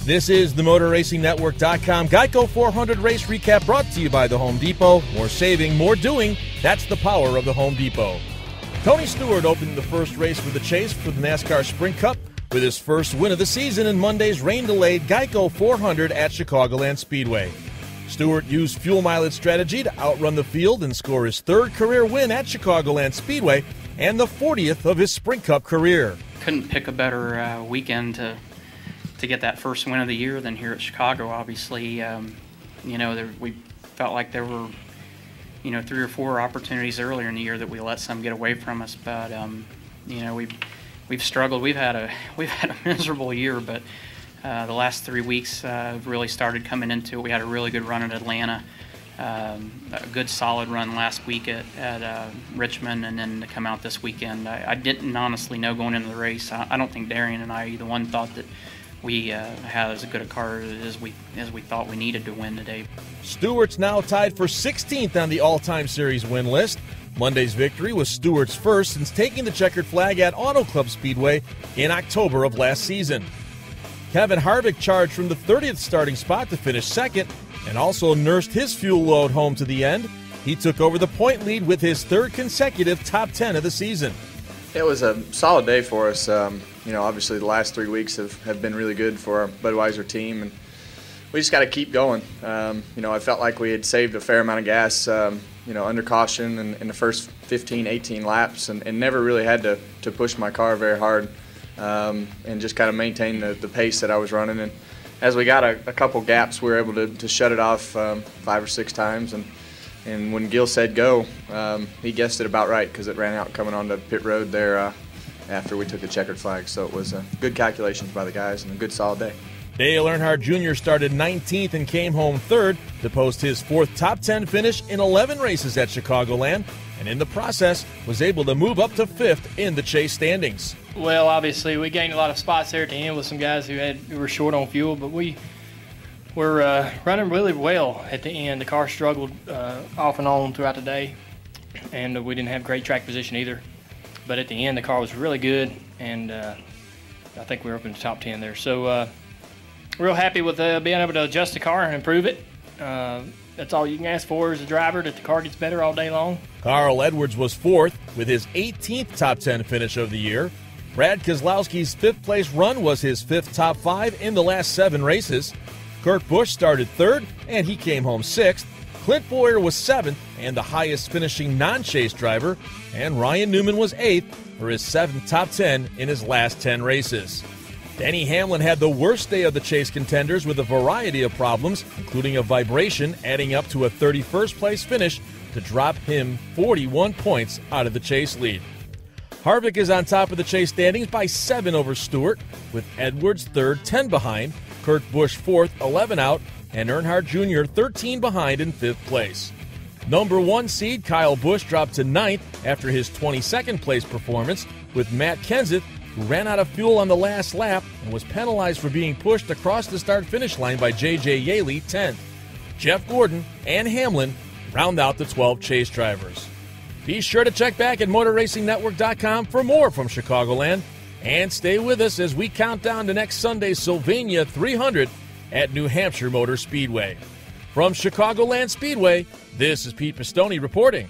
This is the MotorRacingNetwork.com GEICO 400 race recap brought to you by the Home Depot. More saving, more doing. That's the power of the Home Depot. Tony Stewart opened the first race for the Chase for the NASCAR Sprint Cup with his first win of the season in Monday's rain-delayed GEICO 400 at Chicagoland Speedway. Stewart used fuel mileage strategy to outrun the field and score his third career win at Chicagoland Speedway and the 40th of his Sprint Cup career. Couldn't pick a better weekend to get that first win of the year than here at Chicago. Obviously, we felt like there were, 3 or 4 opportunities earlier in the year that we let some get away from us. But we've struggled. We've had a miserable year, but the last 3 weeks really started coming into it. We had a really good run at Atlanta, a good solid run last week at Richmond, and then to come out this weekend. I didn't honestly know going into the race. I don't think Darian and I either one thought that we had as good a car as we thought we needed to win today. Stewart's now tied for 16th on the all-time series win list. Monday's victory was Stewart's first since taking the checkered flag at Auto Club Speedway in October of last season. Kevin Harvick charged from the 30th starting spot to finish second and also nursed his fuel load home to the end. He took over the point lead with his third consecutive top 10 of the season. It was a solid day for us. Obviously the last 3 weeks have been really good for our Budweiser team, and we just got to keep going. I felt like we had saved a fair amount of gas, under caution in the first 15, 18 laps, and never really had to push my car very hard and just kind of maintain the pace that I was running. And as we got a couple gaps, we were able to shut it off 5 or 6 times. And when Gil said go, he guessed it about right because it ran out coming onto pit road there after we took the checkered flag. So it was good calculations by the guys and a good solid day. Dale Earnhardt Jr. started 19th and came home third to post his 4th top 10 finish in 11 races at Chicagoland, and in the process was able to move up to 5th in the Chase standings. Well, obviously we gained a lot of spots there at the end with some guys who were short on fuel, but we're running really well at the end. The car struggled off and on throughout the day, and we didn't have great track position either. But at the end, the car was really good, and I think we were up in the top 10 there. So real happy with being able to adjust the car and improve it. That's all you can ask for as a driver, that the car gets better all day long. Carl Edwards was 4th with his 18th top 10 finish of the year. Brad Keselowski's 5th place run was his 5th top 5 in the last 7 races. Kurt Busch started 3rd, and he came home 6th. Clint Bowyer was 7th and the highest finishing non-Chase driver, and Ryan Newman was 8th for his 7th top 10 in his last 10 races. Denny Hamlin had the worst day of the Chase contenders with a variety of problems, including a vibration adding up to a 31st place finish to drop him 41 points out of the Chase lead. Harvick is on top of the Chase standings by 7 over Stewart, with Edwards 3rd, 10 behind, Kurt Busch 4th, 11 out, and Earnhardt Jr. 13 behind in 5th place. Number 1 seed Kyle Busch dropped to 9th after his 22nd place performance, with Matt Kenseth, who ran out of fuel on the last lap and was penalized for being pushed across the start-finish line by J.J. Yaley, 10th. Jeff Gordon and Hamlin round out the 12 Chase drivers. Be sure to check back at MotorRacingNetwork.com for more from Chicagoland, and stay with us as we count down to next Sunday's Sylvania 300 at New Hampshire Motor Speedway. From Chicagoland Speedway, this is Pete Pistone reporting.